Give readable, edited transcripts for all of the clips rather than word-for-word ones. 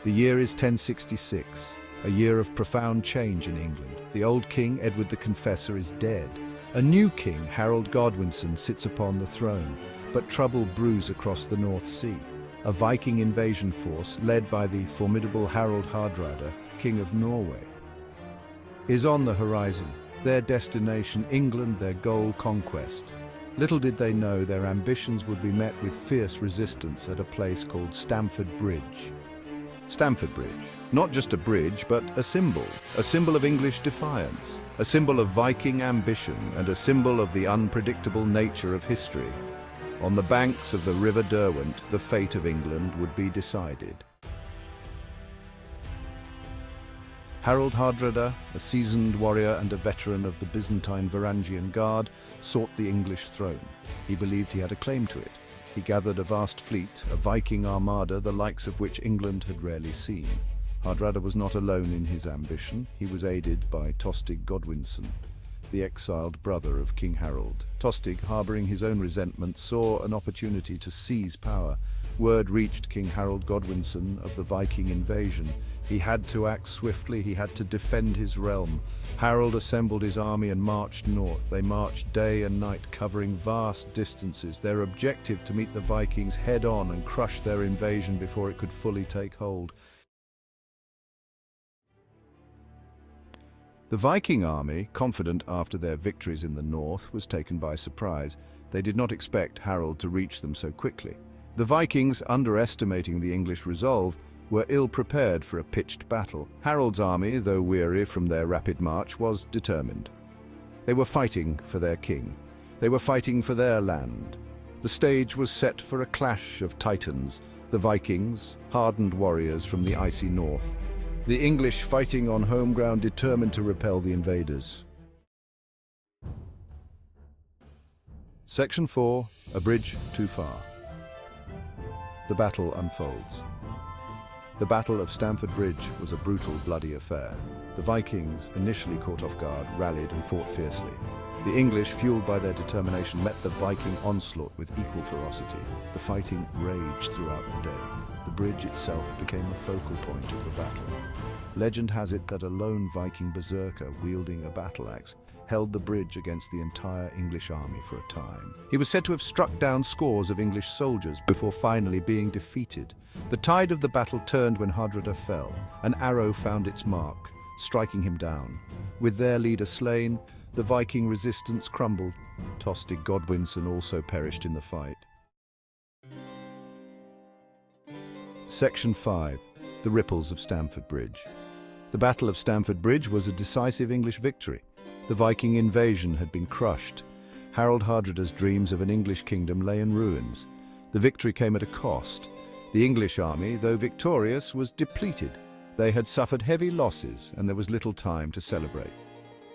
The year is 1066, a year of profound change in England. The old king, Edward the Confessor, is dead. A new king, Harold Godwinson, sits upon the throne, but trouble brews across the North Sea. A Viking invasion force, led by the formidable Harald Hardrada, King of Norway, is on the horizon. Their destination, England, their goal, conquest. Little did they know their ambitions would be met with fierce resistance at a place called Stamford Bridge. Stamford Bridge, not just a bridge, but a symbol of English defiance, a symbol of Viking ambition, and a symbol of the unpredictable nature of history. On the banks of the River Derwent, the fate of England would be decided. Harald Hardrada, a seasoned warrior and a veteran of the Byzantine Varangian Guard, sought the English throne. He believed he had a claim to it. He gathered a vast fleet, a Viking armada, the likes of which England had rarely seen. Hardrada was not alone in his ambition. He was aided by Tostig Godwinson, the exiled brother of King Harold. Tostig, harboring his own resentment, saw an opportunity to seize power. Word reached King Harold Godwinson of the Viking invasion. He had to act swiftly, he had to defend his realm. Harold assembled his army and marched north. They marched day and night, covering vast distances, their objective to meet the Vikings head-on and crush their invasion before it could fully take hold. The Viking army, confident after their victories in the north, was taken by surprise. They did not expect Harold to reach them so quickly. The Vikings, underestimating the English resolve, were ill-prepared for a pitched battle. Harold's army, though weary from their rapid march, was determined. They were fighting for their king. They were fighting for their land. The stage was set for a clash of titans, the Vikings, hardened warriors from the icy north, the English fighting on home ground, determined to repel the invaders. Section 4, A Bridge Too Far. The battle unfolds. The Battle of Stamford Bridge was a brutal, bloody affair. The Vikings, initially caught off guard, rallied and fought fiercely. The English, fueled by their determination, met the Viking onslaught with equal ferocity. The fighting raged throughout the day. The bridge itself became the focal point of the battle. Legend has it that a lone Viking berserker wielding a battle axe held the bridge against the entire English army for a time. He was said to have struck down scores of English soldiers before finally being defeated. The tide of the battle turned when Hardrada fell. An arrow found its mark, striking him down. With their leader slain, the Viking resistance crumbled. Tostig Godwinson also perished in the fight. Section 5. The Ripples of Stamford Bridge. The Battle of Stamford Bridge was a decisive English victory. The Viking invasion had been crushed. Harald Hardrada's dreams of an English kingdom lay in ruins. The victory came at a cost. The English army, though victorious, was depleted. They had suffered heavy losses, and there was little time to celebrate.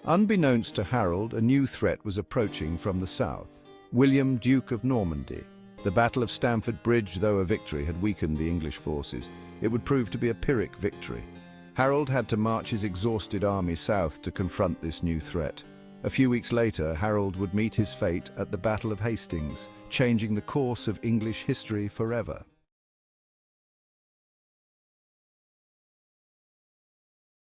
Unbeknownst to Harold, a new threat was approaching from the south. William, Duke of Normandy. The Battle of Stamford Bridge, though a victory, had weakened the English forces. It would prove to be a Pyrrhic victory. Harold had to march his exhausted army south to confront this new threat. A few weeks later, Harold would meet his fate at the Battle of Hastings, changing the course of English history forever.